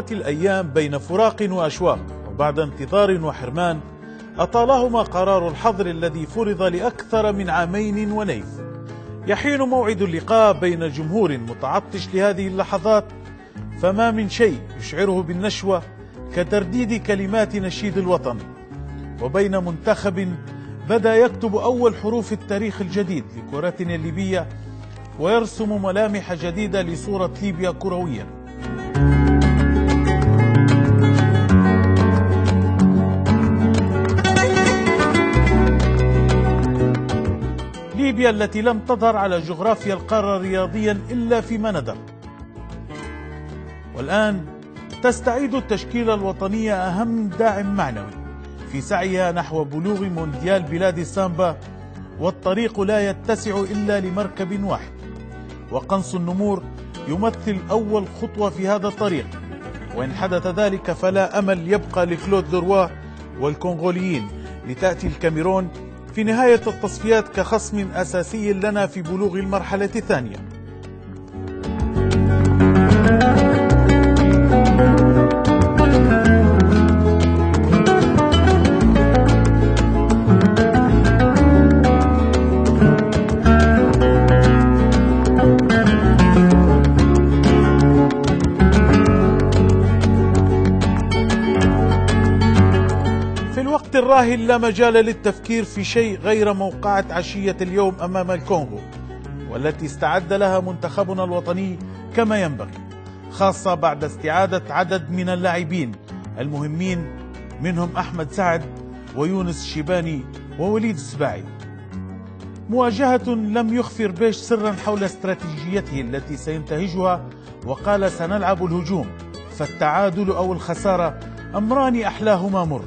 مرت الأيام بين فراق وأشواق، وبعد انتظار وحرمان أطالهما قرار الحظر الذي فرض لأكثر من عامين ونيف. يحين موعد اللقاء بين جمهور متعطش لهذه اللحظات، فما من شيء يشعره بالنشوة كترديد كلمات نشيد الوطن، وبين منتخب بدأ يكتب أول حروف التاريخ الجديد لكرتنا الليبية ويرسم ملامح جديدة لصورة ليبيا كرويا. ليبيا التي لم تظهر على جغرافيا القارة رياضيا إلا فيما ندر، والآن تستعيد التشكيلة الوطنية أهم داعم معنوي في سعيها نحو بلوغ مونديال بلاد السامبا، والطريق لا يتسع إلا لمركب واحد، وقنص النمور يمثل أول خطوة في هذا الطريق، وإن حدث ذلك فلا أمل يبقى لكلود لوروا والكونغوليين لتأتي الكاميرون في نهاية التصفيات كخصم أساسي لنا في بلوغ المرحلة الثانية. في الوقت الراهن لا مجال للتفكير في شيء غير موقعة عشية اليوم أمام الكونغو، والتي استعد لها منتخبنا الوطني كما ينبغي، خاصة بعد استعادة عدد من اللاعبين المهمين، منهم أحمد سعد ويونس شيباني ووليد السباعي. مواجهة لم يخفر بيش سرا حول استراتيجيته التي سينتهجها، وقال سنلعب الهجوم، فالتعادل أو الخسارة أمران أحلاهما مر.